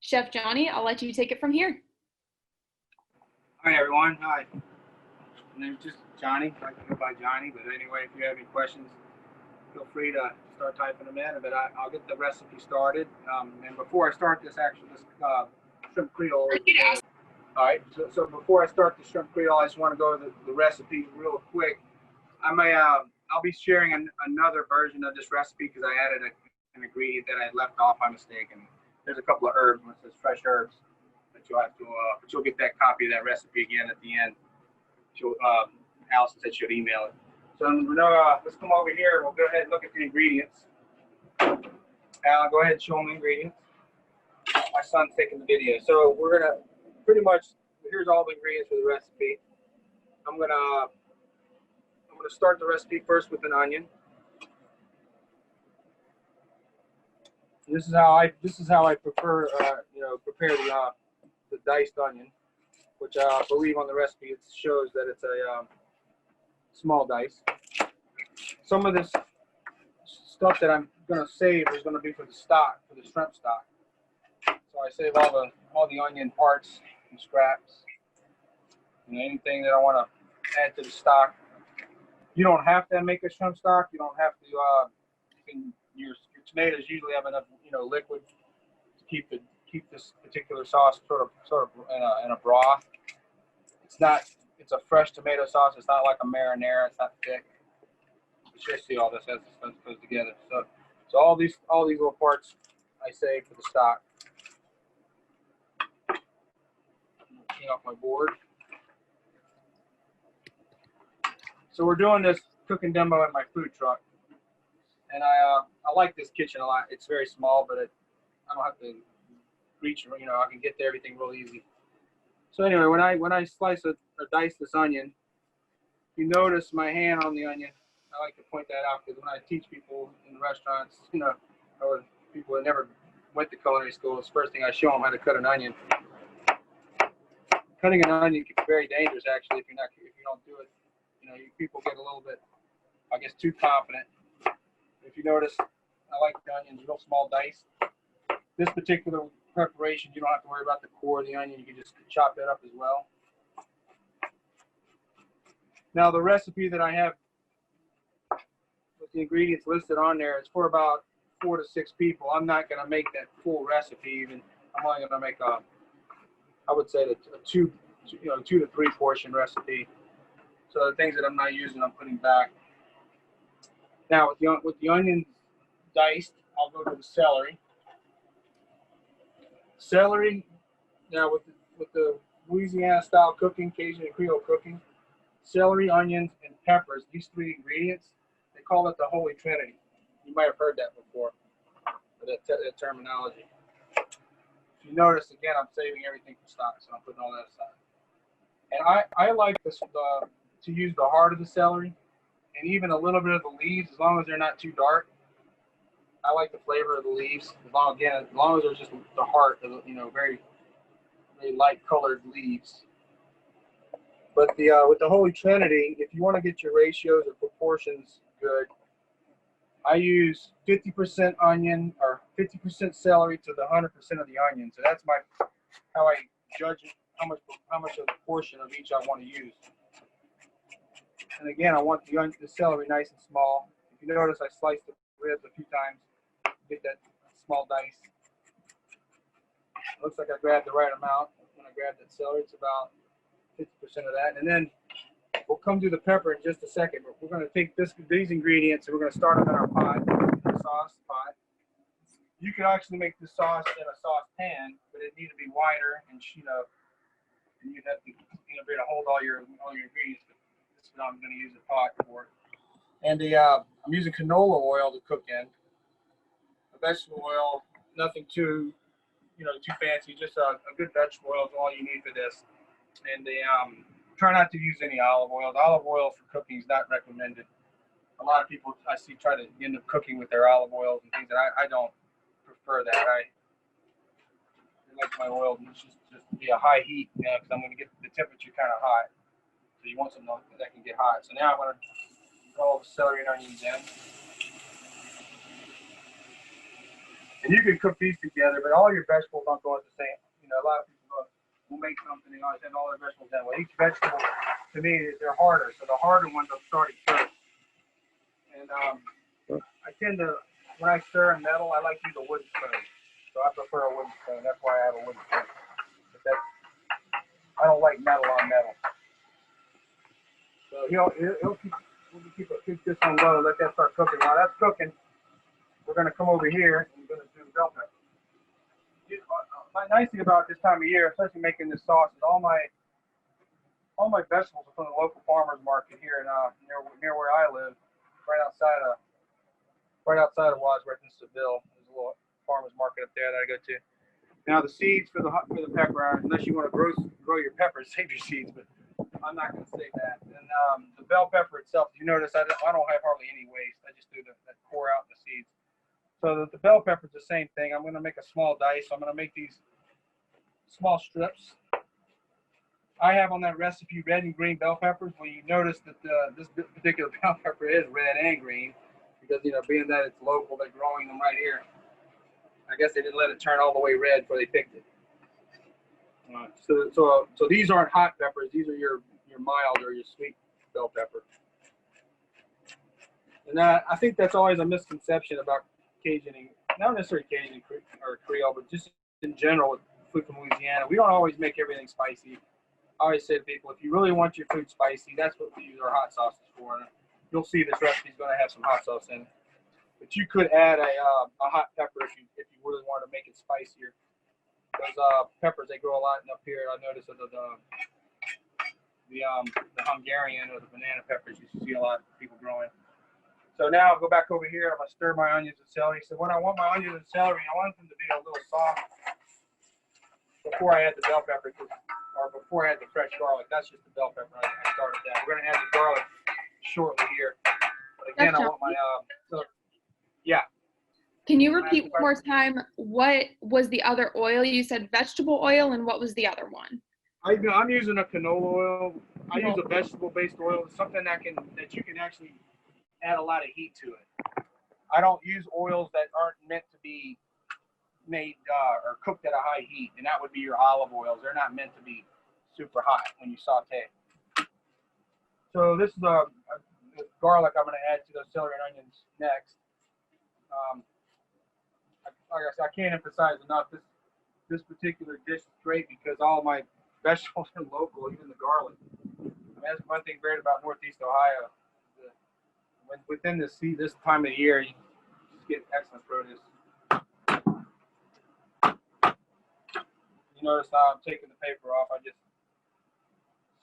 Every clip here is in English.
Chef Johnny, I'll let you take it from here. Hi everyone, hi. My name's just Johnny. I can go by Johnny, but anyway, if you have any questions, feel free to start typing them in. But I'll get the recipe started. And before I start this shrimp creole. All right. So before I start the shrimp creole, I just want to go over the recipe real quick. I'll be sharing another version of this recipe because I added an ingredient that I left off by mistake, and there's a couple of herbs. It says fresh herbs. You'll have to, but you'll get that copy of that recipe again at the end. Allison said she'll email it. So let's come over here. We'll go ahead and look at the ingredients. I'll go ahead and show them the ingredients. My son's taking the video, so we're gonna pretty much. Here's all the ingredients for the recipe. I'm gonna start the recipe first with an onion. This is how I prefer prepare the diced onion, which I believe on the recipe it shows that it's a small dice. Some of this stuff that I'm going to save is going to be for the stock, for the shrimp stock. So I save all the onion parts and scraps, and anything that I want to add to the stock. You don't have to make a shrimp stock. You don't have to. Your tomatoes usually have enough liquid to keep this particular sauce sort of in a broth. It's a fresh tomato sauce. It's not like a marinara. It's not thick. You should see all this as it goes together. So all these little parts I save for the stock. Clean off my board. So we're doing this cooking demo at my food truck, and I like this kitchen a lot. It's very small, but I don't have to reach, I can get to everything real easy. So anyway, when I slice or dice this onion, you notice my hand on the onion. I like to point that out because when I teach people in the restaurants, or people that never went to culinary school, it's the first thing I show them how to cut an onion. Cutting an onion can be very dangerous actually if you don't do it. People get a little bit, I guess, too confident. If you notice, I like the onions real small dice. This particular preparation, you don't have to worry about the core of the onion. You can just chop that up as well. Now the recipe that I have with the ingredients listed on there is for about 4 to 6 people. I'm not going to make that full recipe even. I'm only going to make I would say a 2 to 3 portion recipe. So the things that I'm not using, I'm putting back. Now with the onions diced, I'll go to the celery. Celery, now with the Louisiana style cooking, Cajun and Creole cooking, celery, onions, and peppers, these 3 ingredients, they call it the Holy Trinity. You might have heard that before, that terminology. If you notice, again, I'm saving everything for stock, so I'm putting all that aside. And I like this to use the heart of the celery and even a little bit of the leaves, as long as they're not too dark. I like the flavor of the leaves, as long as there's just the heart of very, very light colored leaves. But with the Holy Trinity, if you want to get your ratios or proportions good, I use 50% onion or 50% celery to the 100% of the onion. So that's how I judge how much of the portion of each I want to use. And again, I want the celery nice and small. If you notice, I sliced the ribs a few times. Get that small dice. It looks like I grabbed the right amount when I grabbed that celery. It's about 50% of that. And then we'll come to the pepper in just a second. But we're going to take these ingredients and we're going to start them in our pot, the sauce pot. You can actually make the sauce in a saucepan, but it needs to be wider and and you'd have to be able to hold all your ingredients. But this is what I'm going to use a pot for. And I'm using canola oil to cook in. Vegetable oil, nothing too fancy, just a good vegetable oil is all you need for this. And try not to use any olive oil. The olive oil for cooking is not recommended. A lot of people I see try to end up cooking with their olive oils and things, and I don't prefer that. I like my oil to just be a high heat, because I'm going to get the temperature kind of hot. So you want something that can get hot. So now I'm going to throw all the celery and onions in. And you can cook these together, but all your vegetables don't go at the same. You know, a lot of people will make something and always have all their vegetables that way. Each vegetable, to me, they're harder. So the harder ones I'm starting first. And I tend to, when I stir in metal, I like to use a wooden spoon. So I prefer a wooden spoon. That's why I have a wooden spoon. But that's, I don't like metal on metal. So he'll keep this on low. Let that start cooking. While that's cooking, we're going to come over here and we're going to do the bell pepper. My nice thing about this time of year, especially making this sauce, is all my vegetables are from the local farmers market here in near where I live, right outside of Wadsworth in Seville. There's a little farmers market up there that I go to. Now the seeds for the pepper, unless you want to grow your peppers, save your seeds, but I'm not going to say that. And the bell pepper itself, you notice I don't have hardly any waste. I just do the core out the seeds. So the bell pepper is the same thing. I'm going to make a small dice. I'm going to make these small strips. I have on that recipe red and green bell peppers. Well, you notice that this particular bell pepper is red and green because, you know, being that it's local, they're growing them right here. I guess they didn't let it turn all the way red before they picked it. So these aren't hot peppers. These are your mild or your sweet bell pepper. And I think that's always a misconception about Cajun, not necessarily Cajun or Creole, but just in general with food from Louisiana. We don't always make everything spicy. I always say to people, if you really want your food spicy, that's what we use our hot sauces for. And you'll see this recipe is going to have some hot sauce in it. But you could add a hot pepper if you really want to make it spicier. Those peppers, they grow a lot up here. I noticed that the Hungarian or the banana peppers, you see a lot of people growing. So now I'll go back over here. I'm going to stir my onions and celery. So when I want my onions and celery, I want them to be a little soft before I add the bell pepper, or before I add the fresh garlic. That's just the bell pepper. I started that. We're going to add the garlic shortly here. But again, I want my yeah. Can you repeat one more time? What was the other oil? You said vegetable oil, and what was the other one? I'm using a canola oil. I use a vegetable-based oil. It's something that you can actually add a lot of heat to it. I don't use oils that aren't meant to be made or cooked at a high heat, and that would be your olive oils. They're not meant to be super hot when you saute. So this is the garlic I'm going to add to those celery and onions next. Like I said, I can't emphasize enough this particular dish is great because all my vegetables are local, even the garlic. I mean, that's one thing great about Northeast Ohio. Within this time of the year, you just get excellent produce. You notice how I'm taking the paper off. I just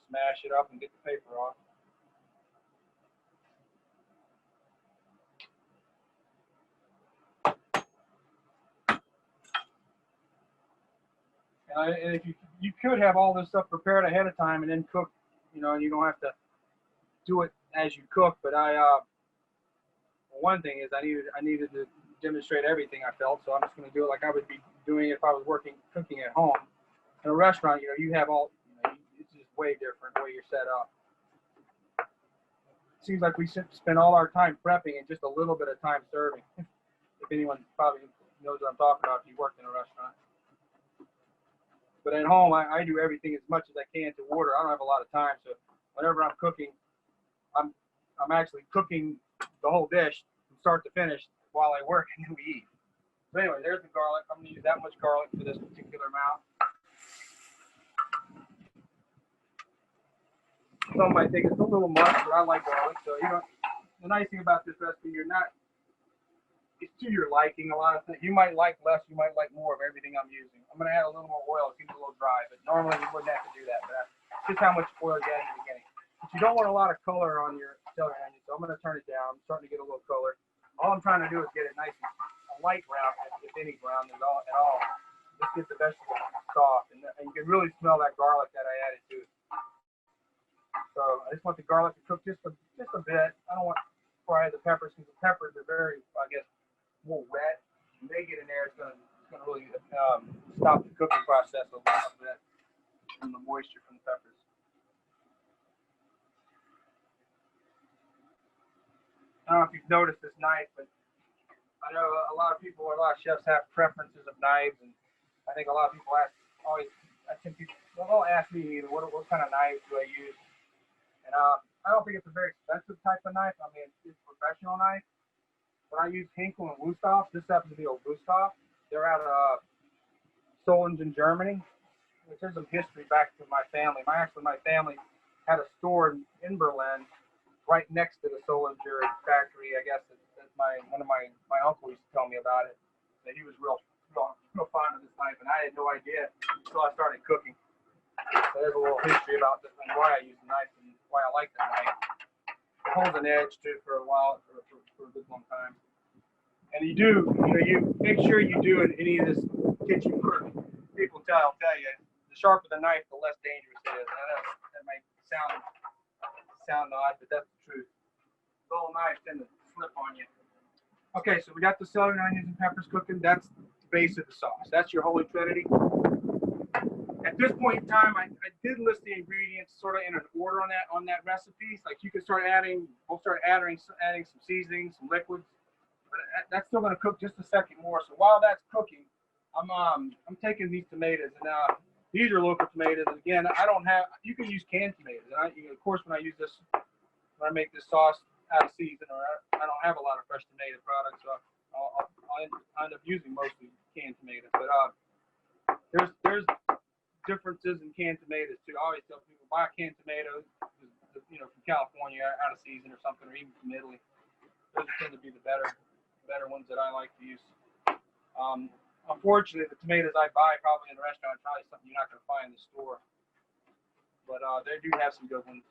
smash it up and get the paper off. And if you could have all this stuff prepared ahead of time and then cook, you know, and you don't have to do it as you cook. But one thing is I needed to demonstrate everything I felt, so I'm just going to do it like I would be doing if I was cooking at home. In a restaurant, you know, you have all, you know, it's just way different the way you're set up. It seems like we spend all our time prepping and just a little bit of time serving. If anyone probably knows what I'm talking about if you worked in a restaurant. But at home, I do everything as much as I can to order. I don't have a lot of time, so whenever I'm cooking, I'm actually cooking the whole dish from start to finish while I work and then we eat. So anyway, there's the garlic. I'm going to use that much garlic for this particular amount. Some might think it's a little much, but I like garlic. So, you know, the nice thing about this recipe, it's to your liking. A lot of things. You might like less, you might like more of everything I'm using. I'm going to add a little more oil. It seems a little dry, but normally you wouldn't have to do that. But that's just how much oil you add in the beginning. But you don't want a lot of color on your celery and onions, so I'm going to turn it down. I'm starting to get a little color. All I'm trying to do is get it nice and a light brown, if any brown at all. Just get the vegetables soft, and you can really smell that garlic that I added to it. So I just want the garlic to cook just a bit. I don't want before I add the peppers, because the peppers are very, I guess, more wet. When they get in there, it's gonna really stop the cooking process a little bit from the moisture from the peppers. I don't know if you've noticed this knife, but I know a lot of people, a lot of chefs have preferences of knives, and I think a lot of people I think people, they'll ask me either what kind of knives do I use, and I don't think it's a very expensive type of knife. I mean, it's a professional knife, but I use Hinkle and Wusthof. This happens to be a Wusthof. They're out of Solingen, Germany, which has some history back to my family. My family had a store in Berlin right next to the Solinger factory. I guess that's one of my uncle used to tell me about it. That he was real fond of this knife, and I had no idea until I started cooking. So there's a little history about this and why I use the knife and why I like that knife. It holds an edge too for a while, for a good long time. And you make sure you do in any of this kitchen work. People tell you, the sharper the knife, the less dangerous it is. I know that might sound odd, but that's the truth. Dull knives tend to slip on you. Okay, so we got the celery, onions, and peppers cooking. That's the base of the sauce. That's your holy trinity. At this point in time, I did list the ingredients sort of in an order on that recipe. Like you can start adding, we'll start adding some seasonings, some liquids. But that's still going to cook just a second more. So while that's cooking, I'm taking these tomatoes, and these are local tomatoes. And again, you can use canned tomatoes. And of course, when I make this sauce out of season, or I don't have a lot of fresh tomato products, so I'll end up using mostly canned tomatoes. But there's differences in canned tomatoes too. I always tell people buy canned tomatoes, from California out of season or something, or even from Italy. Those tend to be the better ones that I like to use. Unfortunately, the tomatoes I buy probably in the restaurant are probably something you're not going to find in the store. But they do have some good ones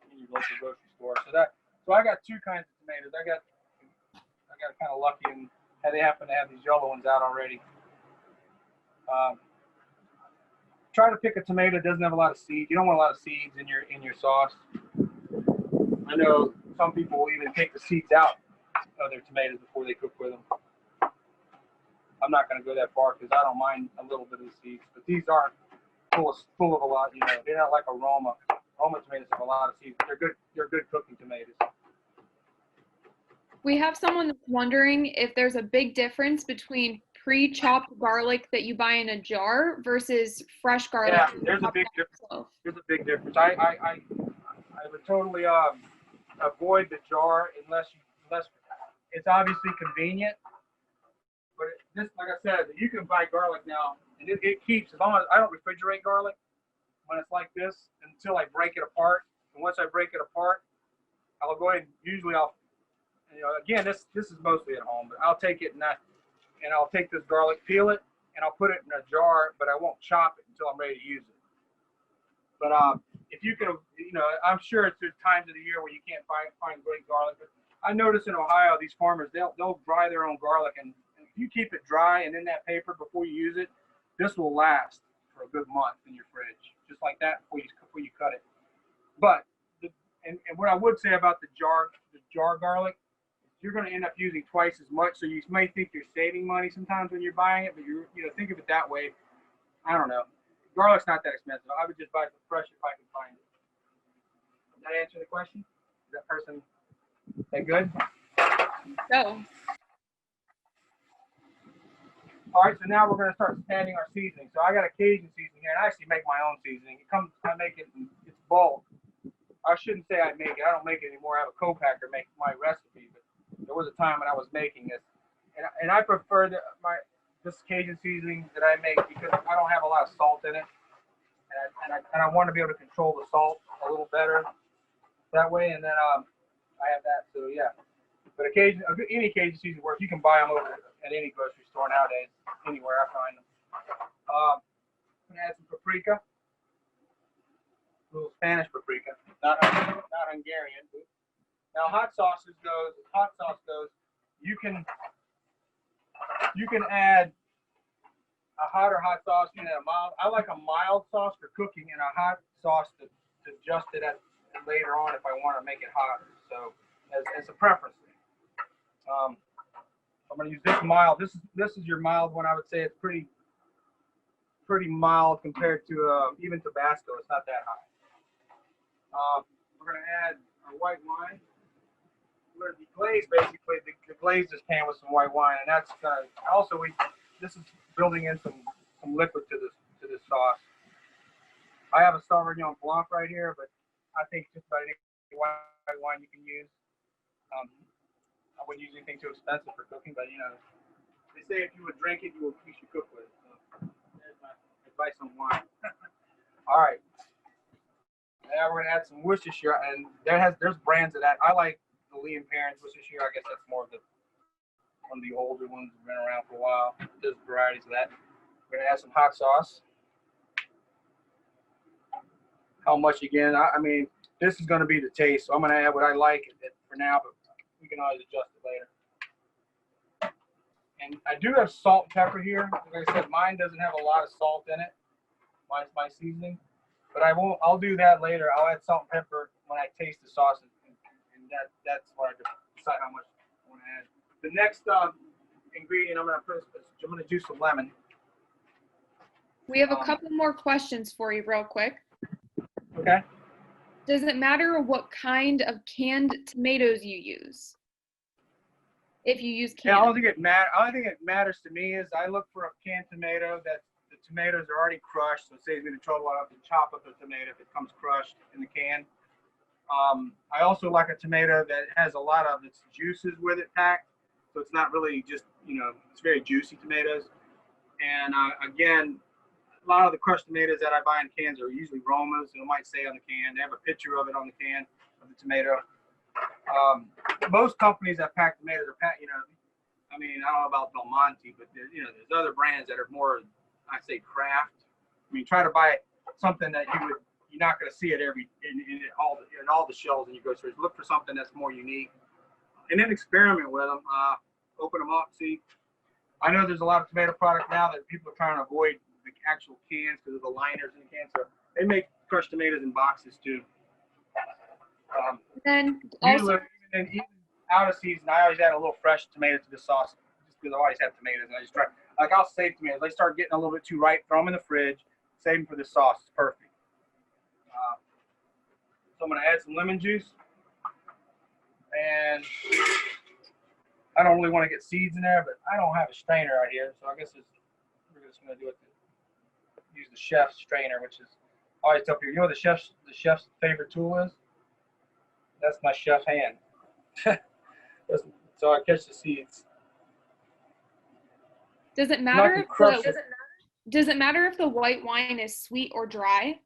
in your local grocery store. So I got two kinds of tomatoes. I got kind of lucky and they happen to have these yellow ones out already. Try to pick a tomato that doesn't have a lot of seeds. You don't want a lot of seeds in your sauce. I know some people will even take the seeds out of their tomatoes before they cook with them. I'm not going to go that far because I don't mind a little bit of the seeds, but these aren't full of a lot. They're not like Roma. Roma tomatoes have a lot of seeds. They're good cooking tomatoes. We have someone that's wondering if there's a big difference between pre-chopped garlic that you buy in a jar versus fresh garlic. Yeah, there's a big difference. There's a big difference. I would totally avoid the jar unless it's obviously convenient. But this, like I said, you can buy garlic now, and it keeps, as long as I don't refrigerate garlic when it's like this until I break it apart. And once I break it apart, I'll go ahead and usually again, this is mostly at home, but I'll take it and I'll take this garlic, peel it, and I'll put it in a jar, but I won't chop it until I'm ready to use it. But if you can, I'm sure there's times of the year where you can't find great garlic. But I notice in Ohio, these farmers, they'll dry their own garlic, and if you keep it dry and in that paper before you use it, this will last for a good month in your fridge, just like that before you cut it. But and what I would say about the jar garlic, you're going to end up using twice as much. So you may think you're saving money sometimes when you're buying it, but think of it that way. I don't know. Garlic's not that expensive. I would just buy some fresh if I can find it. Does that answer the question? Is that person good? So. All right, so now we're going to start adding our seasoning. So I got a Cajun seasoning here, and I actually make my own seasoning. I make it in its bulk. I shouldn't say I make it. I don't make it anymore. I have a co-packer make my recipe, but there was a time when I was making this, and I prefer this Cajun seasoning that I make because I don't have a lot of salt in it, and I want to be able to control the salt a little better that way. And then I have that. So yeah, but any Cajun seasoning works. You can buy them over at any grocery store nowadays, anywhere I find them. I'm gonna add some paprika, a little Spanish paprika, not Hungarian. Now hot sauce goes, you can add a hotter hot sauce, you can add a mild. I like a mild sauce for cooking and a hot sauce to adjust it later on if I want to make it hotter. So as a preference thing. I'm going to use this mild. This is your mild one. I would say it's pretty mild compared to even Tabasco. It's not that high. We're going to add our white wine. A the glaze, basically, the glaze is canned with some white wine, and that's also this is building in some liquid to this sauce. I have a Sauvignon Blanc right here, but I think just about any white wine you can use. I wouldn't use anything too expensive for cooking, but you know, they say if you would drink it, you should cook with it. So there's my advice on wine. All right. Now we're gonna add some Worcestershire, and there's brands of that. I like the Lee and Perrins Worcestershire. I guess that's more of one of the older ones that have been around for a while. There's varieties of that. We're gonna add some hot sauce. How much again? I mean, this is gonna be the taste, so I'm gonna add what I like for now, but we can always adjust it later. And I do have salt and pepper here. Like I said, mine doesn't have a lot of salt in it. Mine's my seasoning. But I'll do that later. I'll add salt and pepper when I taste the sauce, and that's what I decide how much I want to add. The next ingredient I'm gonna juice some lemon. We have a couple more questions for you real quick. Okay. Does it matter what kind of canned tomatoes you use? If you use canned. Yeah, I don't think it matters to me is I look for a canned tomato that the tomatoes are already crushed, so it saves me the trouble I have to chop up the tomato if it comes crushed in the can. I also like a tomato that has a lot of its juices with it packed, so it's not really just, you know, it's very juicy tomatoes. And again, a lot of the crushed tomatoes that I buy in cans are usually Romas. It might say on the can. They have a picture of it on the can of the tomato. Most companies that pack tomatoes are packed, you know, I mean, I don't know about Del Monte, but there's other brands that are more, I say, craft. I mean, try to buy something that you're not going to see it in all the shelves in your grocery store. Look for something that's more unique, and then experiment with them. Open them up, see. I know there's a lot of tomato product now that people are trying to avoid the actual cans because of the liners in the cans. So they make crushed tomatoes in boxes too. Then also, even out of season, I always add a little fresh tomato to the sauce just because I always have tomatoes, and I just try. Like I'll save tomatoes. They start getting a little bit too ripe, throw them in the fridge, save them for the sauce. It's perfect. So I'm gonna add some lemon juice, and I don't really want to get seeds in there, but I don't have a strainer right here, so I guess we're just gonna do it. Use the chef's strainer, which is I always tell people, you know what the chef's favorite tool is? That's my chef hand. So I catch the seeds. Does it matter if the white wine is sweet or dry?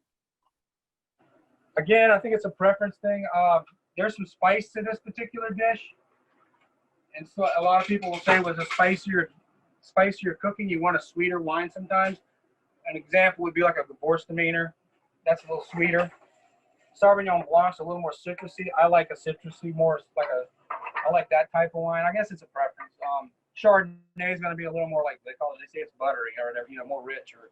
Again, I think it's a preference thing. There's some spice to this particular dish, and so a lot of people will say with a spicier cooking, you want a sweeter wine sometimes. An example would be like a Gewürztraminer. That's a little sweeter. Sauvignon Blanc's a little more citrusy. I like a citrusy, I like that type of wine. I guess it's a preference. Chardonnay is going to be a little more like they say it's buttery or whatever, you know, more rich. Or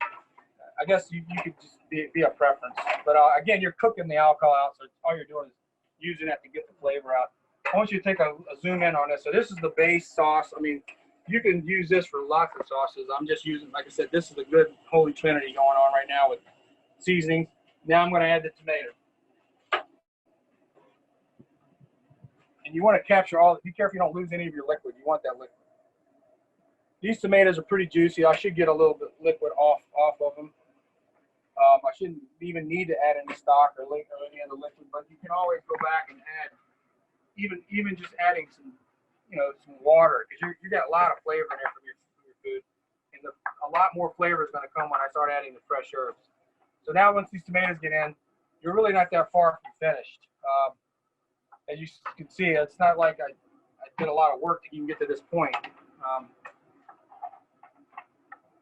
I guess you could just be a preference. But again, you're cooking the alcohol out, so all you're doing is using that to get the flavor out. I want you to take a zoom in on this. So this is the base sauce. I mean, you can use this for lots of sauces. I'm just using, like I said, this is a good holy trinity going on right now with seasonings. Now I'm going to add the tomato. And you want to capture be careful you don't lose any of your liquid. You want that liquid. These tomatoes are pretty juicy. I should get a little bit liquid off of them. I shouldn't even need to add any stock or any other liquid, but you can always go back and add, even just adding some, some water, because you got a lot of flavor in there from your food, and a lot more flavor is going to come when I start adding the fresh herbs. So now once these tomatoes get in, you're really not that far from finished. As you can see, it's not like I did a lot of work to even get to this point.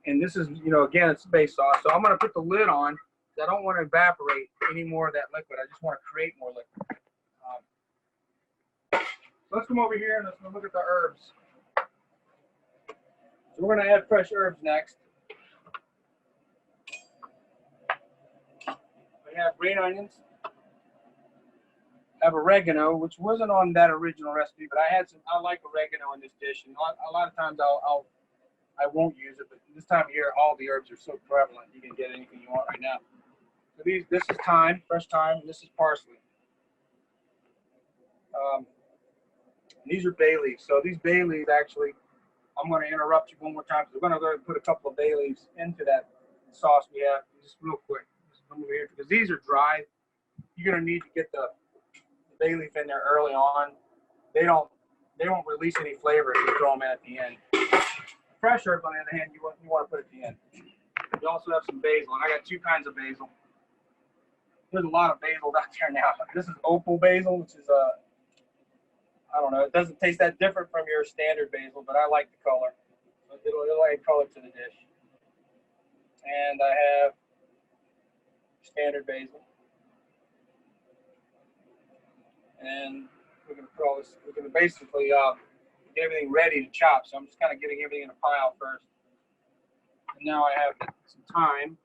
And this is, again, it's base sauce. So I'm going to put the lid on because I don't want to evaporate any more of that liquid. I just want to create more liquid. So let's come over here and let's look at the herbs. So we're going to add fresh herbs next. We have green onions. I have oregano, which wasn't on that original recipe, but I like oregano in this dish. And a lot of times I won't use it, but this time of year, all the herbs are so prevalent, you can get anything you want right now. So this is thyme, fresh thyme, and this is parsley. And these are bay leaves. So these bay leaves actually, I'm going to interrupt you one more time because we're going to go and put a couple of bay leaves into that sauce we have. Just real quick. Just come over here because these are dry. You're going to need to get the bay leaf in there early on. They won't release any flavor if you throw them in at the end. Fresh herbs, on the other hand, you want to put at the end. You also have some basil, and I got two kinds of basil. There's a lot of basil out there now. This is opal basil, which is I don't know, it doesn't taste that different from your standard basil, but I like the color. It'll add color to the dish. And I have standard basil. And we're going to put all this, we're going to basically get everything ready to chop. So I'm just kind of getting everything in a pile first. And now I have some thyme.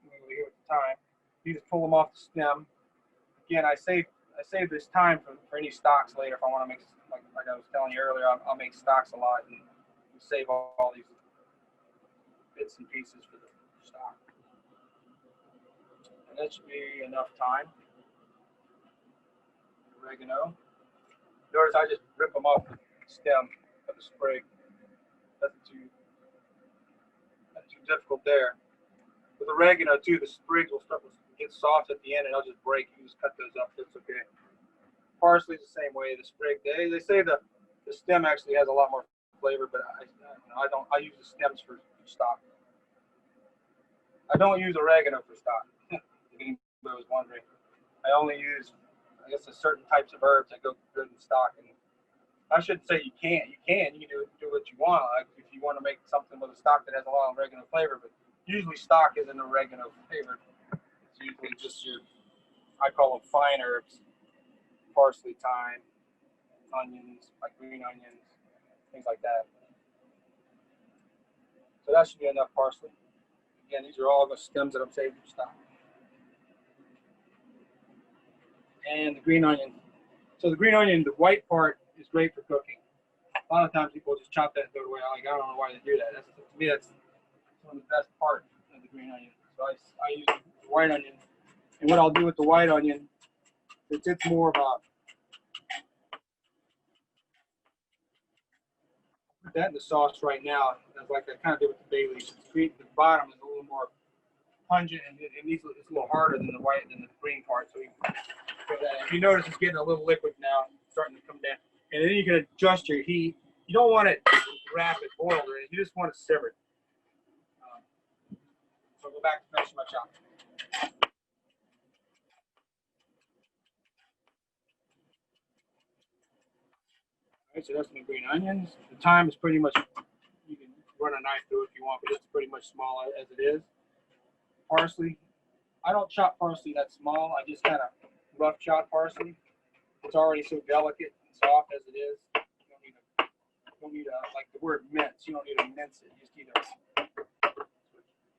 Over here with the thyme. You just pull them off the stem. Again, I save this thyme for any stocks later. If I want to make, like I was telling you earlier, I'll make stocks a lot and save all these bits and pieces for the stock. And that should be enough thyme. Oregano. Notice I just rip them off the stem of the sprig. Nothing too difficult there. With oregano too, the sprigs will start to get soft at the end, and they'll just break. You just cut those up. That's okay. Parsley's the same way. The sprig, they say the stem actually has a lot more flavor, but I use the stems for stock. I don't use oregano for stock. If anybody was wondering, I only use, I guess, certain types of herbs that go good in stock. And I shouldn't say you can't. You can. You can do what you want. Like if you want to make something with a stock that has a lot of oregano flavor, but usually stock isn't oregano flavored. It's usually just your, I call them fine herbs, parsley, thyme, onions, like green onions, things like that. So that should be enough parsley. Again, these are all the stems that I'm saving for stock. And the green onion. So the green onion, the white part is great for cooking. A lot of times people just chop that and throw it away. Like, I don't know why they do that. To me, that's one of the best parts of the green onion. So I use the white onion. And what I'll do with the white onion, it's more of a, put that in the sauce right now. That's like I kind of did with the bay leaves. The bottom is a little more pungent, and it's a little harder than the white, than the green part. So if you notice, it's getting a little liquid now, starting to come down. And then you can adjust your heat. You don't want it rapid boiled, or anything. You just want it simmered. So I'll go back to finishing my chop. All right, so that's my green onions. The thyme is pretty much, you can run a knife through it if you want, but it's pretty much small as it is. Parsley, I don't chop parsley that small. I just kind of rough chop parsley. It's already so delicate and soft as it is. You don't need a like the word mince. You don't need to mince it. You just need a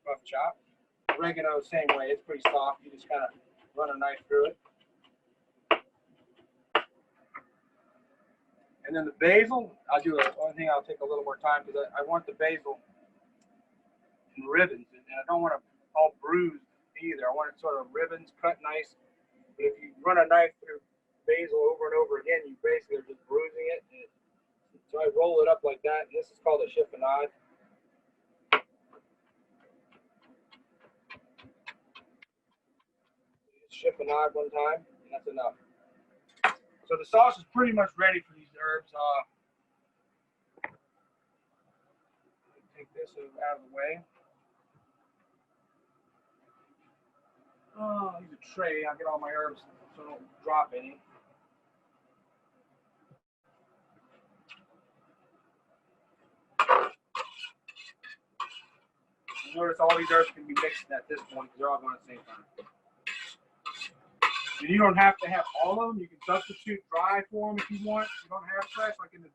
rough chop. Oregano, same way. It's pretty soft. You just kind of run a knife through it. And then the basil, one thing I'll take a little more time because I want the basil in ribbons, and I don't want it all bruised either. I want it sort of ribbons, cut nice. But if you run a knife through basil over and over again, you basically are just bruising it. So I roll it up like that, and this is called a chiffonade. Chiffonade one time, and that's enough. So the sauce is pretty much ready for these herbs. Take this out of the way. I'll use a tray. I'll get all my herbs so I don't drop any. Notice all these herbs can be mixed at this point because they're all going at the same time. And you don't have to have all of them. You can substitute dry for them if you want. If you don't have fresh, like in the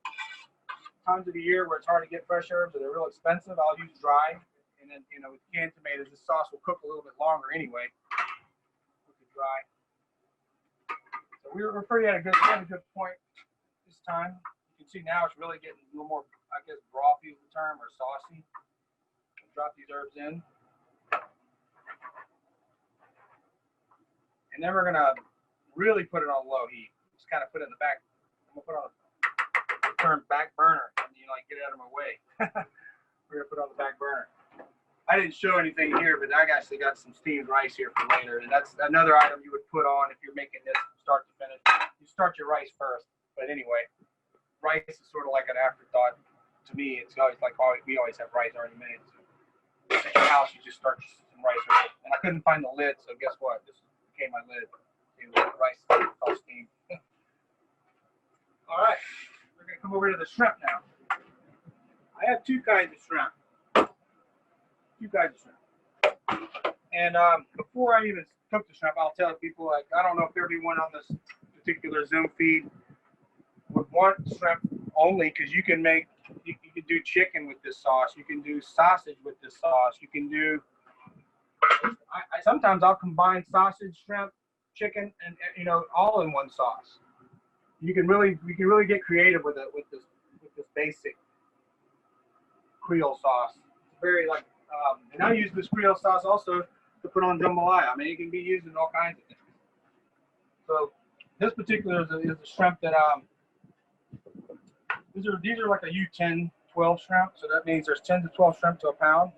times of the year where it's hard to get fresh herbs or they're real expensive, I'll use dry. And then, with canned tomatoes, this sauce will cook a little bit longer anyway. Cook it dry. So we're pretty at a good point this time. You can see now it's really getting a little more, I guess, brothy is the term, or saucy. Drop these herbs in. And then we're going to really put it on low heat. Just kind of put it in the back I'm gonna put on a turn back burner, and you like get out of my way. We're gonna put on the back burner. I didn't show anything here, but I actually got some steamed rice here for later, and that's another item you would put on if you're making this from start to finish. You start your rice first, but anyway, rice is sort of like an afterthought to me. It's always like we always have rice already made. So at your house, you just start some rice with it. And I couldn't find the lid, so guess what? This became my lid. The rice is all steamed. All right, we're gonna come over to the shrimp now. I have two kinds of shrimp. And before I even cook the shrimp, I'll tell people, like, I don't know if everyone on this particular Zoom feed would want shrimp only, because you can do chicken with this sauce, you can do sausage with this sauce, you can do, sometimes I'll combine sausage, shrimp, chicken, and all in one sauce. You can really get creative with this basic Creole sauce. It's very like. And I use this Creole sauce also to put on jambalaya. I mean, it can be used in all kinds of things. So this particular is a shrimp that these are like a U10, 12 shrimp. So that means there's 10 to 12 shrimp to a pound.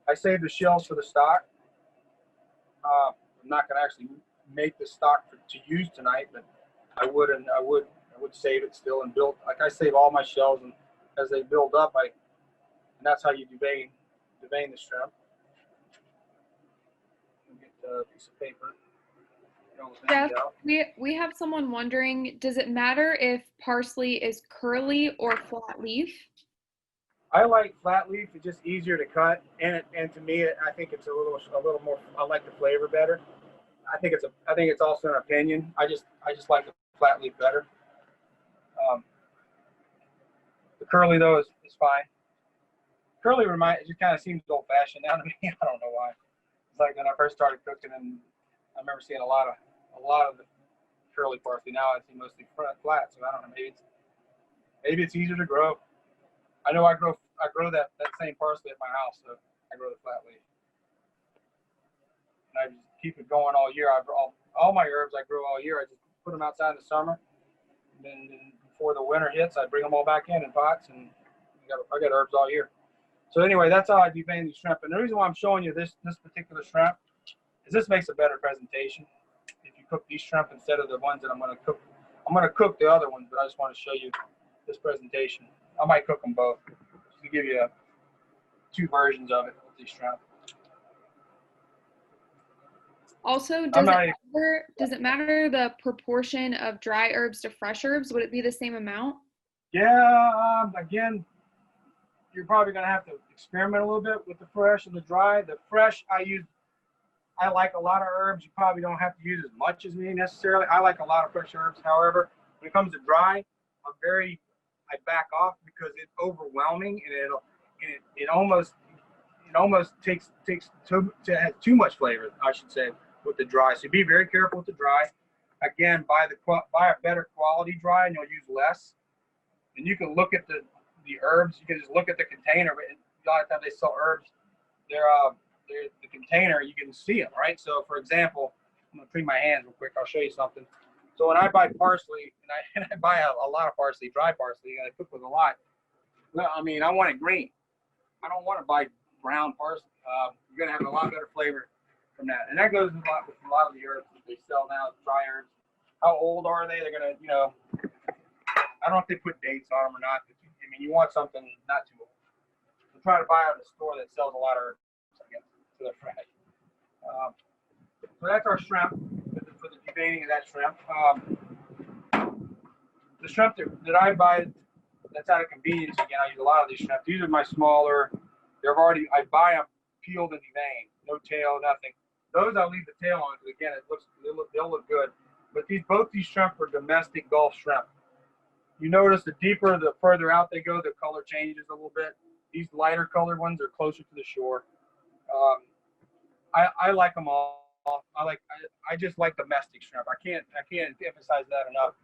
I saved the shells for the stock. I'm not going to actually make the stock to use tonight, but I would save it still and build. Like I save all my shells, and as they build up, and that's how you devein the shrimp. Get a piece of paper. Jeff, we have someone wondering, does it matter if parsley is curly or flat leaf? I like flat leaf. It's just easier to cut, and to me, I think it's a little more. I like the flavor better. I think it's also an opinion. I just like the flat leaf better. The curly though is fine. Curly it kind of seems old fashioned now to me. I don't know why. It's like when I first started cooking, and I remember seeing a lot of the curly parsley. Now I see mostly flat. So I don't know. Maybe it's easier to grow. I know I grow that same parsley at my house, so I grow the flat leaf. And I just keep it going all year. All my herbs I grow all year. I just put them outside in the summer, and then before the winter hits, I bring them all back in pots, and I got herbs all year. So anyway, that's how I devein the shrimp. And the reason why I'm showing you this particular shrimp is this makes a better presentation. If you cook these shrimp instead of the ones that I'm going to cook. I'm going to cook the other ones, but I just want to show you this presentation. I might cook them both just to give you two versions of it with these shrimp. Also, does it matter the proportion of dry herbs to fresh herbs? Would it be the same amount? Yeah, again, you're probably going to have to experiment a little bit with the fresh and the dry. The fresh, I like a lot of herbs. You probably don't have to use as much as me necessarily. I like a lot of fresh herbs. However, when it comes to dry, I back off because it's overwhelming, and it almost takes too much flavor, I should say, with the dry. So be very careful with the dry. Again, buy a better quality dry, and you'll use less. And you can look at the herbs. You can just look at the container. A lot of times they sell herbs. They're the container. You can see them, right? So, for example, I'm gonna clean my hands real quick. I'll show you something. So when I buy parsley, and I buy a lot of parsley, dry parsley, I cook with a lot. Well, I mean, I want it green. I don't want to buy brown parsley. You're gonna have a lot better flavor from that, and that goes with a lot of the herbs that they sell now, dry herbs. How old are they? They're gonna, I don't know if they put dates on them or not. I mean, you want something not too old. So try to buy at a store that sells a lot of herbs, I guess, so they're fresh. So that's our shrimp for the deveining of that shrimp. The shrimp that I buy, that's out of convenience. Again, I use a lot of these shrimp. These are my smaller. I buy them peeled and deveined, no tail, nothing. Those I'll leave the tail on because again, they'll look good. But both these shrimp are domestic Gulf shrimp. You notice the further out they go, the color changes a little bit. These lighter colored ones are closer to the shore. I like them all. I just like domestic shrimp. I can't emphasize that enough.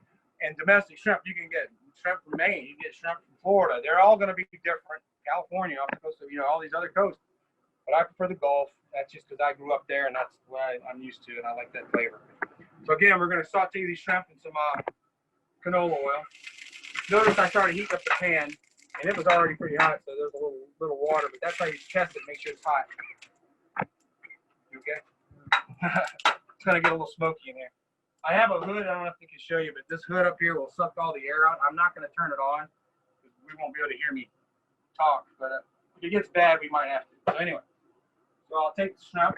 And domestic shrimp, you can get shrimp from Maine, you get shrimp from Florida. They're all going to be different. California, off the coast of all these other coasts. But I prefer the Gulf. That's just because I grew up there, and that's what I'm used to, and I like that flavor. So again, we're going to saute these shrimp in some canola oil. Notice I started heating up the pan, and it was already pretty hot, so there's a little water, but that's how you test it, make sure it's hot. Okay? It's going to get a little smoky in here. I have a hood, I don't know if I can show you, but this hood up here will suck all the air out. I'm not going to turn it on, because we won't be able to hear me talk, but if it gets bad, we might have to. So anyway, so I'll take the shrimp,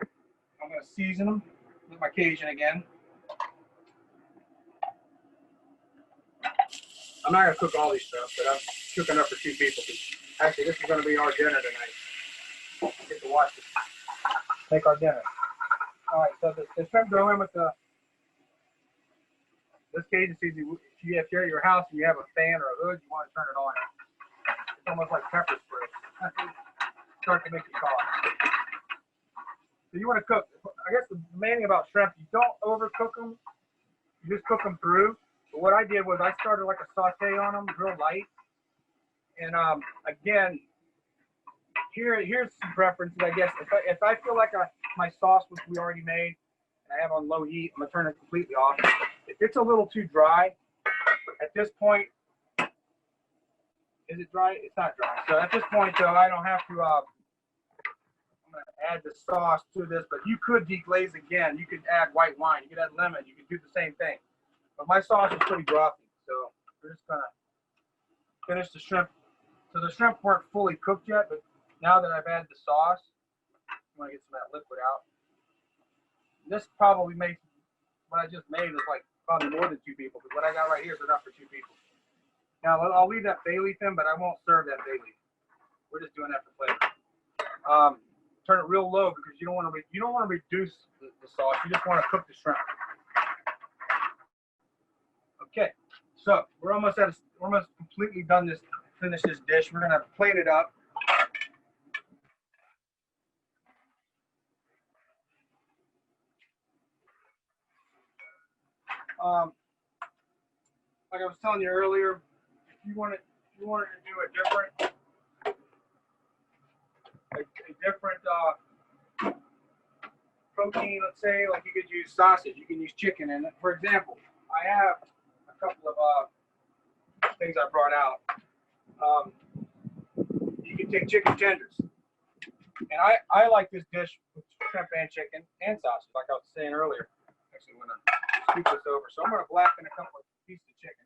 I'm going to season them with my Cajun again. I'm not going to cook all these shrimp, but I'm cooking up for 2 people. Actually, this is going to be our dinner tonight. Get to watch this. Make our dinner. All right, so the shrimp go in with this Cajun seasoning. If you're at your house and you have a fan or a hood, you want to turn it on. It's almost like pepper spray. Start to make you cough. So you want to cook. I guess the main thing about shrimp, you don't overcook them. You just cook them through. But what I did was I started like a saute on them, real light. And again, here's some preferences, I guess. If I feel like my sauce, which we already made, and I have on low heat, I'm gonna turn it completely off. If it's a little too dry, at this point, is it dry? It's not dry. So at this point, though, I don't have to. I'm gonna add the sauce to this, but you could deglaze again. You could add white wine. You could add lemon. You could do the same thing. But my sauce is pretty brothy, so we're just gonna finish the shrimp. So the shrimp weren't fully cooked yet, but now that I've added the sauce, I'm gonna get some of that liquid out. This probably makes what I just made is like probably more than 2 people, because what I got right here is enough for 2 people. Now I'll leave that bay leaf in, but I won't serve that bay leaf. We're just doing that for flavor. Turn it real low because you don't want to reduce the sauce. You just want to cook the shrimp. Okay, so we're almost completely done this. Finish this dish. We're gonna plate it up. Like I was telling you earlier, if you wanted to do a different protein, let's say, like you could use sausage, you can use chicken. And for example, I have a couple of things I brought out. You can take chicken tenders, and I like this dish with shrimp and chicken and sausage, like I was saying earlier. Actually, I'm gonna scoop this over. So I'm gonna blacken a couple of pieces of chicken,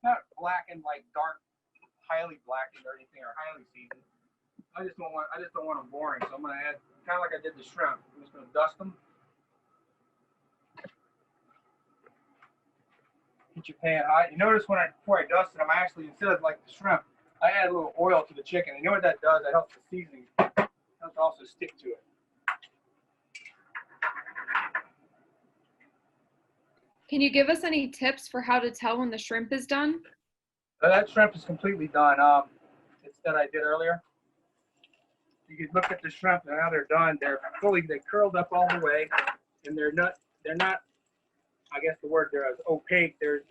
not blackened like dark, highly blackened or anything, or highly seasoned. I just don't want them boring. So I'm gonna add kind of like I did the shrimp. I'm just gonna dust them. Get your pan hot. You notice before I dusted them, I actually, instead of like the shrimp, I add a little oil to the chicken. You know what that does? That helps the seasoning. It helps also stick to it. Can you give us any tips for how to tell when the shrimp is done? That shrimp is completely done. It's that I did earlier. You can look at the shrimp and how they're done. They curled up all the way, and they're not. I guess the word there is opaque. They're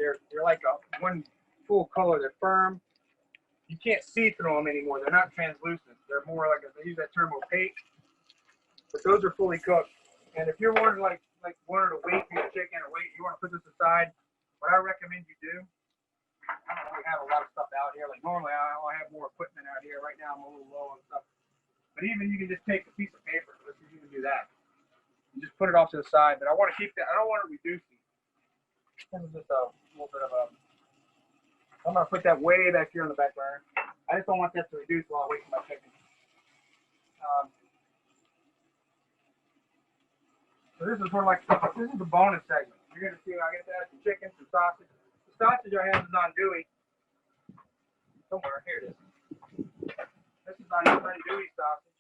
like one full color. They're firm. You can't see through them anymore. They're not translucent. They're more like, they use that term opaque. But those are fully cooked. And if you're wanting like wanting to wait for your chicken or you want to put this aside, what I recommend you do. I don't really have a lot of stuff out here. Like normally I have more equipment out here. Right now I'm a little low on stuff. But even you can just take a piece of paper. Let's just even do that. And just put it off to the side. But I want to keep that. I don't want to reduce these. This is just a little bit of I'm going to put that way back here on the back burner. I just don't want that to reduce while I wait for my chicken. So this is sort of like, this is the bonus segment. You're going to see I get to add some chicken, some sausage. The sausage I have is andouille. Somewhere, here it is. This is andouille sausage.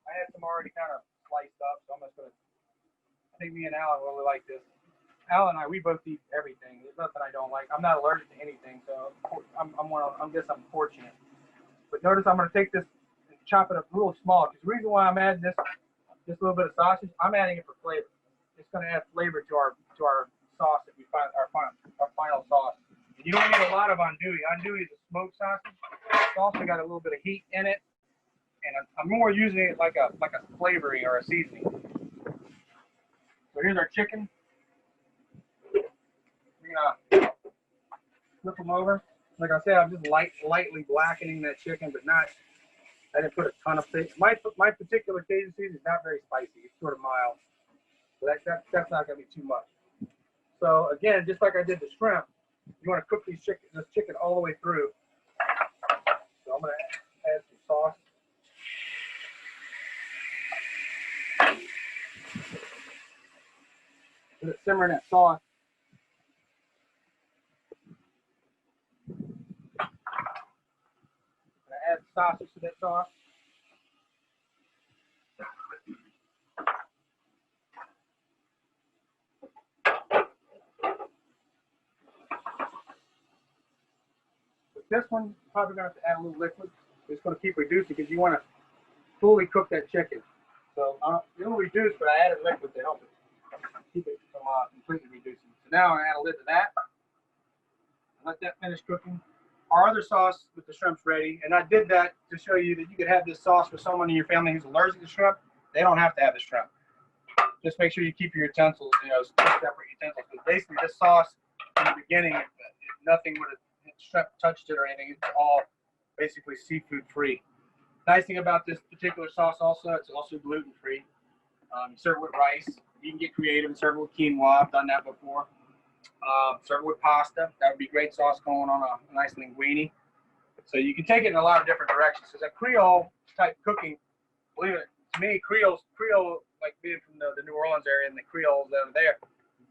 I had some already kind of sliced up, so I'm just going to, I think me and Alan really like this. Alan and I, we both eat everything. There's nothing I don't like. I'm not allergic to anything, so I'm fortunate. But notice I'm going to take this and chop it up real small. Because the reason why I'm adding this little bit of sausage, I'm adding it for flavor. It's going to add flavor to our sauce that we find our final sauce. And you don't need a lot of andouille. Andouille is a smoked sausage. It's also got a little bit of heat in it, and I'm more using it like a flavoring or a seasoning. So here's our chicken. flip them over. Like I said, I'm just lightly blackening that chicken, but not. I didn't put a ton of fish. My particular Cajun seasoning is not very spicy. It's sort of mild. So that's not going to be too much. So again, just like I did the shrimp, you want to cook this chicken all the way through. So I'm going to add some sauce. Let it simmer in that sauce. Add sausage to that sauce. With this one, you're probably going to have to add a little liquid. It's going to keep reducing because you want to fully cook that chicken. So it'll reduce, but I added liquid to help it keep it from completely reducing. So now I add a lid to that. Let that finish cooking. Our other sauce with the shrimp's ready, and I did that to show you that you could have this sauce for someone in your family who's allergic to shrimp. They don't have to have the shrimp. Just make sure you keep your utensils, separate utensils. But basically, this sauce in the beginning, nothing would have shrimp touched it or anything. It's all basically seafood free. Nice thing about this particular sauce also, it's also gluten free. You serve it with rice. You can get creative and serve it with quinoa. I've done that before. Serve it with pasta. That would be great sauce going on a nice linguine. So you can take it in a lot of different directions. So that Creole type cooking, believe it, to me, Creole, like being from the New Orleans area and the Creoles that are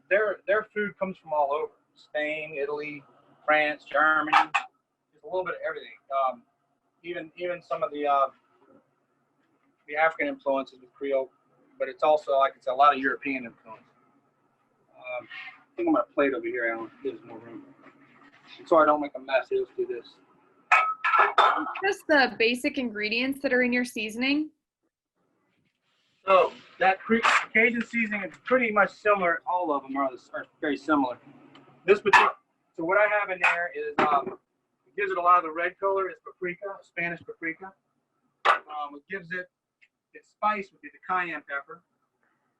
there, their food comes from all over. Spain, Italy, France, Germany. There's a little bit of everything. Even some of the African influences with Creole, but it's also, like it's a lot of European influence. I think I'm going to plate over here, Alan. There's more room. So I don't make a mess, let's do this. Just the basic ingredients that are in your seasoning. So that Cajun seasoning is pretty much similar. All of them are very similar. This particular, so what I have in there is it gives it a lot of the red color is paprika, Spanish paprika. What gives it its spice would be the cayenne pepper.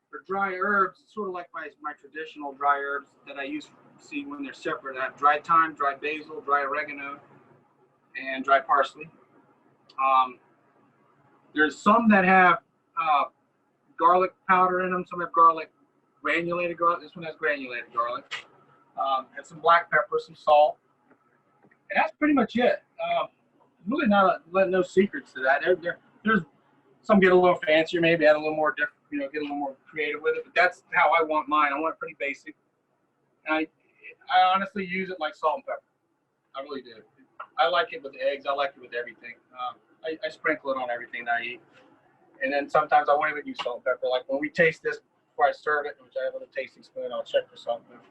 For dry herbs, it's sort of like my traditional dry herbs that I use when they're separate. I have dry thyme, dry basil, dry oregano, and dry parsley. There's some that have garlic powder in them. Some have granulated garlic. This one has granulated garlic. And some black pepper, some salt. And that's pretty much it. Really not no secrets to that. There's some get a little fancier, maybe add a little more different, get a little more creative with it. But that's how I want mine. I want it pretty basic. And I honestly use it like salt and pepper. I really do. I like it with eggs. I like it with everything. I sprinkle it on everything I eat. And then sometimes I won't even use salt and pepper. Like when we taste this before I serve it, which I have a little tasting spoon, I'll check for salt and pepper.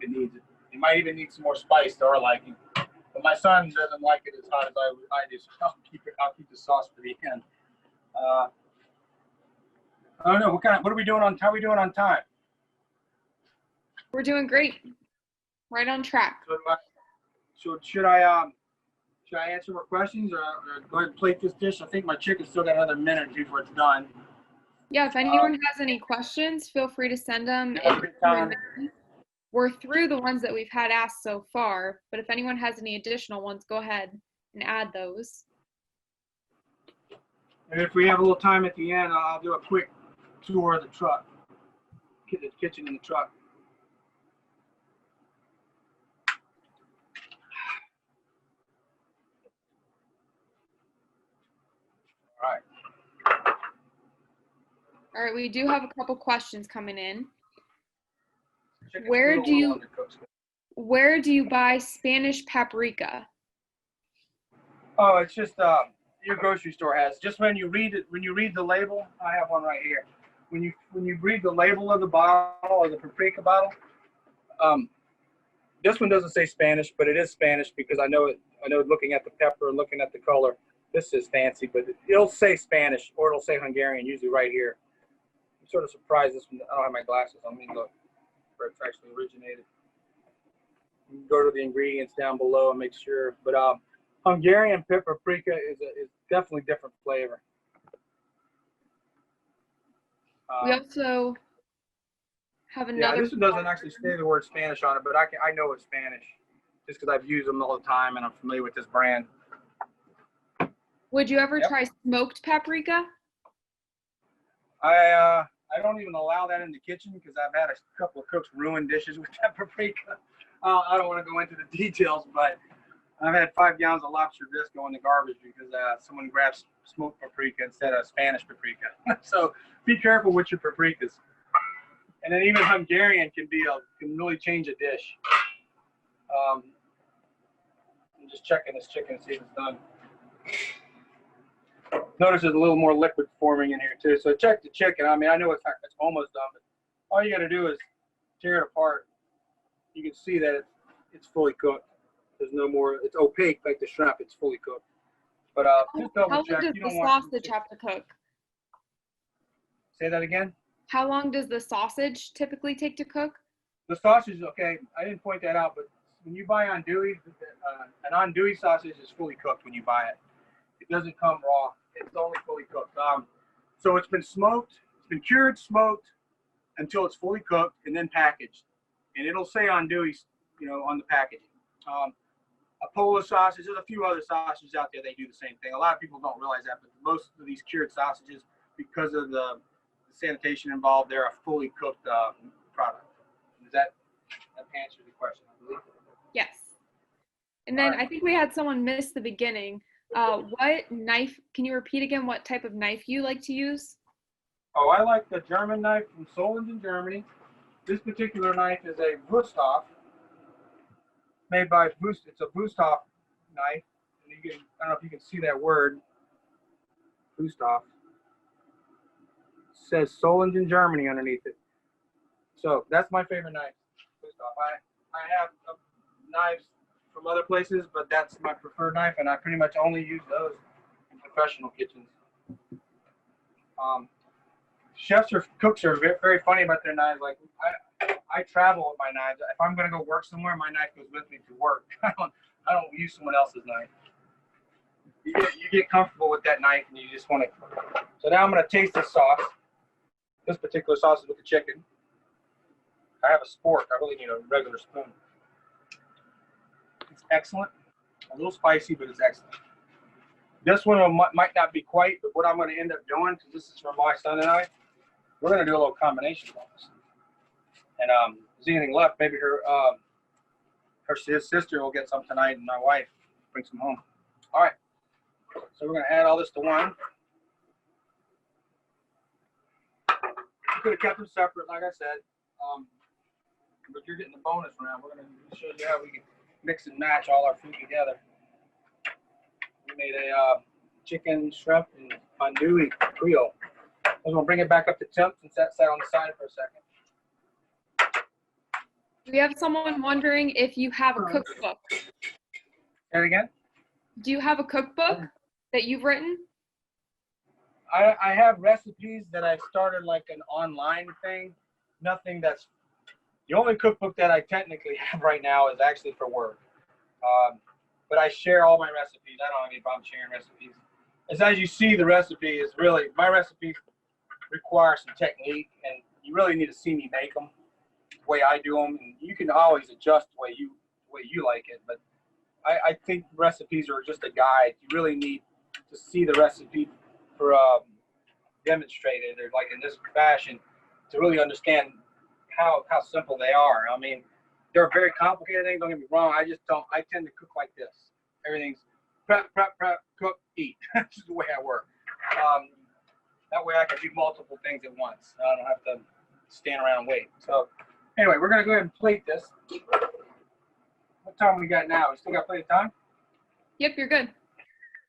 It needs it. It might even need some more spice to our liking. But my son doesn't like it as hot as I do, so I'll keep the sauce for the end. I don't know what are we doing how are we doing on time? We're doing great. Right on track. So should I answer more questions or go ahead and plate this dish? I think my chicken's still got another minute before it's done. Yeah, if anyone has any questions, feel free to send them. We're through the ones that we've had asked so far, but if anyone has any additional ones, go ahead and add those. And if we have a little time at the end, I'll do a quick tour of the truck, the kitchen in the truck. All right, we do have a couple questions coming in. Where do you buy Spanish paprika? Oh, it's just your grocery store has. Just when you read the label, I have one right here. When you read the label of the bottle or the paprika bottle, this one doesn't say Spanish, but it is Spanish because I know it. I know looking at the pepper, looking at the color, this is fancy, but it'll say Spanish or it'll say Hungarian, usually right here. I'm sort of surprised this one. I don't have my glasses on. Let me look where it's actually originated. You can go to the ingredients down below and make sure. But Hungarian paprika is definitely different flavor. We also have another. Yeah, this one doesn't actually say the word Spanish on it, but I know it's Spanish. just because I've used them all the time and I'm familiar with this brand. Would you ever try smoked paprika? I don't even allow that in the kitchen because I've had a couple of cooks ruin dishes with that paprika. I don't want to go into the details, but I've had 5 gallons of lobster bisque go in the garbage because someone grabs smoked paprika instead of Spanish paprika. So be careful with your paprikas. And then even Hungarian can really change a dish. I'm just checking this chicken to see if it's done. Notice there's a little more liquid forming in here too. So check the chicken. I mean, I know it's almost done, but all you got to do is tear it apart. You can see that it's fully cooked. There's no more. It's opaque like the shrimp. It's fully cooked. But just double check. How long does the sausage have to cook? Say that again. How long does the sausage typically take to cook? The sausage, okay, I didn't point that out, but when you buy andouille, an andouille sausage is fully cooked when you buy it. It doesn't come raw. It's only fully cooked. So it's been smoked, it's been cured, smoked until it's fully cooked and then packaged. And it'll say andouille, on the packaging. A Polish sausage, there's a few other sausages out there, they do the same thing. A lot of people don't realize that, but most of these cured sausages, because of the sanitation involved, they're a fully cooked product. Does that answer the question, I believe? Yes. And then I think we had someone miss the beginning. What knife, can you repeat again what type of knife you like to use? Oh, I like the German knife from Solingen, Germany. This particular knife is a Wursthof, made by Wurst. It's a Wursthof knife. And I don't know if you can see that word, Wursthof. It says Solingen, Germany underneath it. So that's my favorite knife, Wursthof. I have knives from other places, but that's my preferred knife, and I pretty much only use those in professional kitchens. Chefs or cooks are very funny about their knives. Like I travel with my knives. If I'm going to go work somewhere, my knife goes with me to work. I don't use someone else's knife. You get comfortable with that knife, and you just want to. So now I'm going to taste this sauce. This particular sauce is with the chicken. I have a spork. I really need a regular spoon. It's excellent. A little spicy, but it's excellent. This one might not be quite, but what I'm going to end up doing, because this is for my son and I, we're going to do a little combination sauce. And if there's anything left, maybe his sister will get some tonight, and my wife bring some home. All right. So we're going to add all this to one. We could have kept them separate, like I said. But you're getting the bonus round. We're going to show you how we can mix and match all our food together. We made a chicken, shrimp, and andouille Creole. I'm going to bring it back up to temp since that sat on the side for a second. We have someone wondering if you have a cookbook. Say it again? Do you have a cookbook that you've written? I have recipes that I started like an online thing. Nothing that's the only cookbook that I technically have right now is actually for work. But I share all my recipes. I don't have any problem sharing recipes. As you see, the recipe is really, my recipes require some technique, and you really need to see me make them the way I do them. And you can always adjust the way you like it. But I think recipes are just a guide. You really need to see the recipe for demonstrated, or like in this fashion, to really understand how simple they are. I mean, they're very complicated things, don't get me wrong. I tend to cook like this. Everything's prep, cook, eat. This is the way I work. That way I can do multiple things at once. I don't have to stand around and wait. So anyway, we're going to go ahead and plate this. What time we got now? We still got plenty of time? Yep, you're good.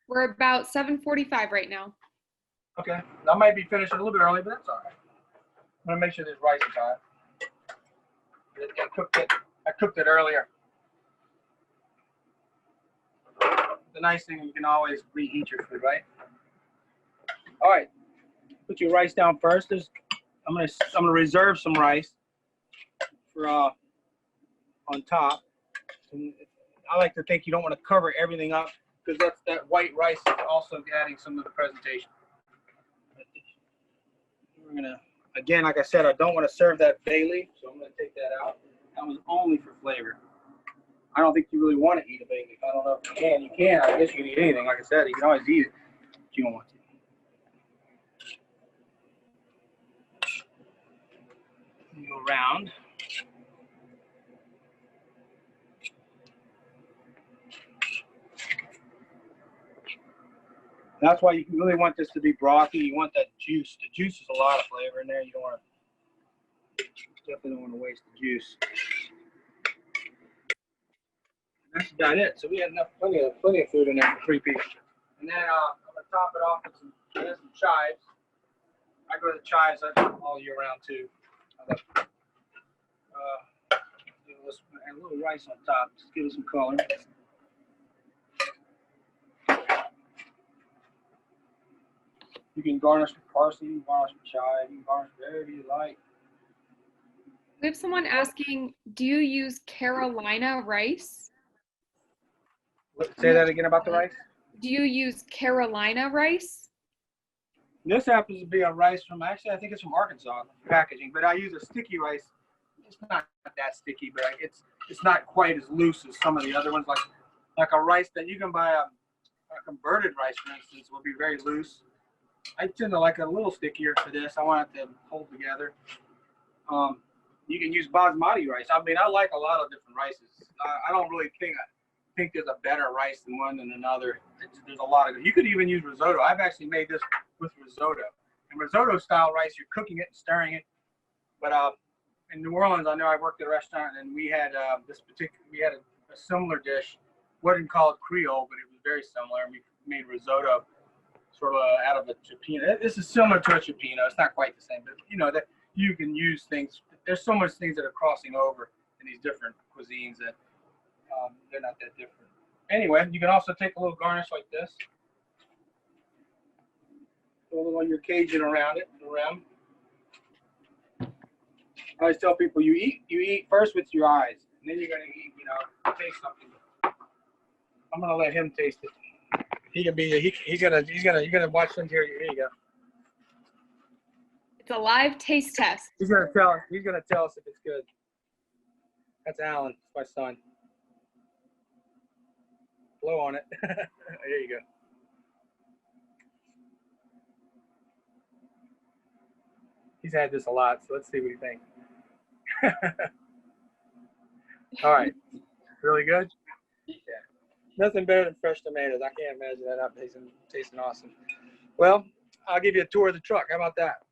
We're about 7:45 right now. Okay. I might be finishing a little bit early, but that's all right. I'm going to make sure this rice is hot. I cooked it earlier. The nice thing, you can always reheat your food, right? All right, put your rice down first. I'm gonna reserve some rice for on top. And I like to think you don't want to cover everything up, because that white rice is also adding some of the presentation. We're gonna, again, like I said, I don't want to serve that bay leaf, so I'm gonna take that out. That was only for flavor. I don't think you really want to eat a bacon. I don't know if you can. You can. I guess you can eat anything. Like I said, you can always eat it, but you don't want to. You go around. That's why you really want this to be brothy. You want that juice. The juice is a lot of flavor in there. You don't want to, definitely don't want to waste the juice. That's about it. So we had plenty of food in there for 3 people. And then I'm gonna top it off with some chives. I go to the chives all year round too. I love, add a little rice on top, just give it some color. You can garnish with parsley, you can garnish with chive, you can garnish whatever you like. We have someone asking, do you use Carolina rice? Say that again about the rice. Do you use Carolina rice? This happens to be a rice from, actually, I think it's from Arkansas packaging, but I use a sticky rice. It's not that sticky, but it's not quite as loose as some of the other ones. Like a rice that you can buy, a converted rice, for instance, will be very loose. I tend to like it a little stickier for this. I want it to hold together. You can use basmati rice. I mean, I like a lot of different rices. I don't really think there's a better rice than another. There's a lot of. You could even use risotto. I've actually made this with risotto. And risotto style rice, you're cooking it and stirring it. But in New Orleans, I know I worked at a restaurant and we had a similar dish. Wasn't called Creole, but it was very similar. We made risotto sort of out of a cioppino. This is similar to a cioppino. It's not quite the same, but you know that you can use things. There's so much things that are crossing over in these different cuisines that they're not that different. Anyway, you can also take a little garnish like this. Put a little on your Cajun around it. I always tell people you eat first with your eyes, and then you're gonna eat. Taste something. I'm gonna let him taste it. You're gonna watch him here. Here you go. It's a live taste test. He's gonna tell us if it's good. That's Alan, my son. Blow on it. There you go. He's had this a lot, so let's see what he thinks. All right. Really good? Yeah. Nothing better than fresh tomatoes. I can't imagine that not tasting awesome. Well, I'll give you a tour of the truck. How about that?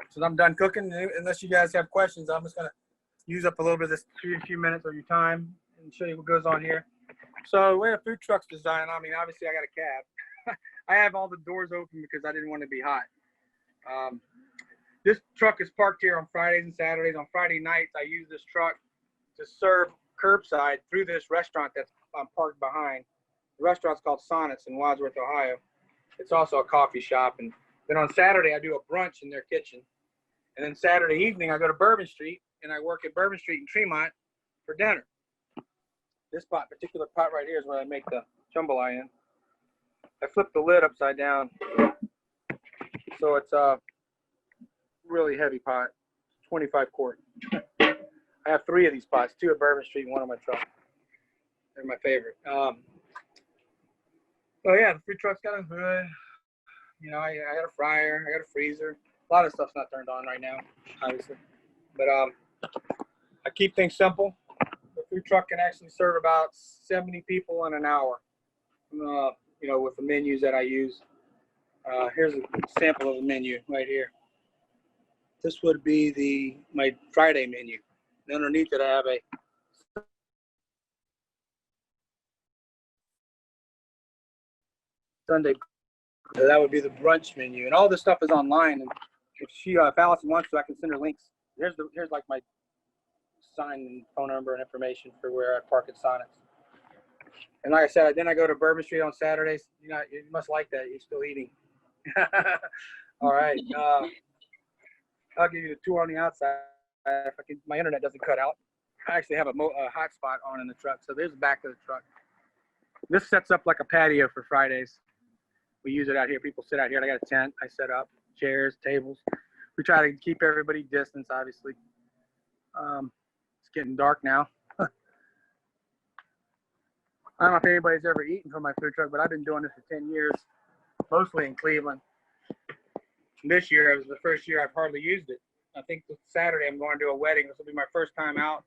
So I'm done cooking. Unless you guys have questions, I'm just going to use up a little bit of this few minutes of your time and show you what goes on here. So the way a food truck's designed, I mean, obviously I got a cab. I have all the doors open because I didn't want to be hot. This truck is parked here on Fridays and Saturdays. On Friday nights, I use this truck to serve curbside through this restaurant that's parked behind. The restaurant's called Sonnets in Wadsworth, Ohio. It's also a coffee shop. And then on Saturday, I do a brunch in their kitchen. And then Saturday evening, I go to Bourbon Street, and I work at Bourbon Street in Tremont for dinner. This particular pot right here is where I make the jambalaya in. I flip the lid upside down, so it's a really heavy pot, 25 quart. I have 3 of these pots, 2 at Bourbon Street and 1 on my truck. They're my favorite. So yeah, the food truck's got a hood. I got a fryer, I got a freezer. A lot of stuff's not turned on right now, obviously. But I keep things simple. The food truck can actually serve about 70 people in an hour. With the menus that I use. Here's a sample of the menu right here. This would be my Friday menu. And underneath it, I have a Sunday. So that would be the brunch menu, and all this stuff is online. And if Allison wants to, I can send her links. Here's like my sign and phone number and information for where I park at Sonnets. And like I said, then I go to Bourbon Street on Saturdays. You must like that. You're still eating. All right. I'll give you the tour on the outside. My internet doesn't cut out. I actually have a hotspot on in the truck. So there's the back of the truck. This sets up like a patio for Fridays. We use it out here. People sit out here. I got a tent. I set up chairs, tables. We try to keep everybody distance, obviously. It's getting dark now. I don't know if anybody's ever eaten from my food truck, but I've been doing this for 10 years, mostly in Cleveland. This year, it was the first year I've hardly used it. I think this Saturday I'm going to a wedding. This will be my first time out,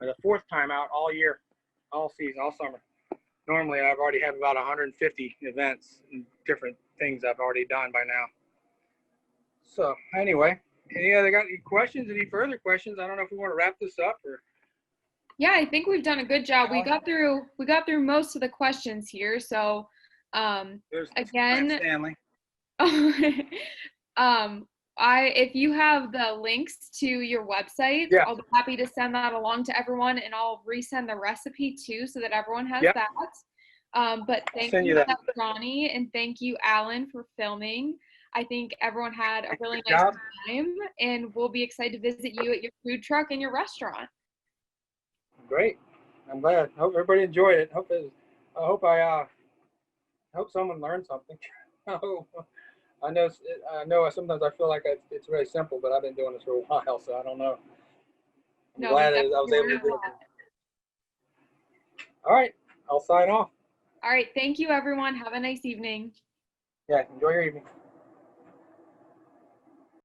or the fourth time out all year, all season, all summer. Normally, I've already had about 150 events and different things I've already done by now. So anyway, got any questions? Any further questions? I don't know if we want to wrap this up or. Yeah, I think we've done a good job. We got through most of the questions here. So There's again, Stanley. if you have the links to your website, Yeah. I'll be happy to send that along to everyone, and I'll resend the recipe too, so that everyone has that. But thank you, Johnny, and thank you, Alan, for filming. I think everyone had a really nice time, and we'll be excited to visit you at your food truck and your restaurant. Great. I'm glad. I hope everybody enjoyed it. I hope someone learned something. I know sometimes I feel like it's very simple, but I've been doing this for a while, so I don't know. I'm glad I was able to do it. All right. I'll sign off. All right. Thank you, everyone. Have a nice evening. Yeah. Enjoy your evening.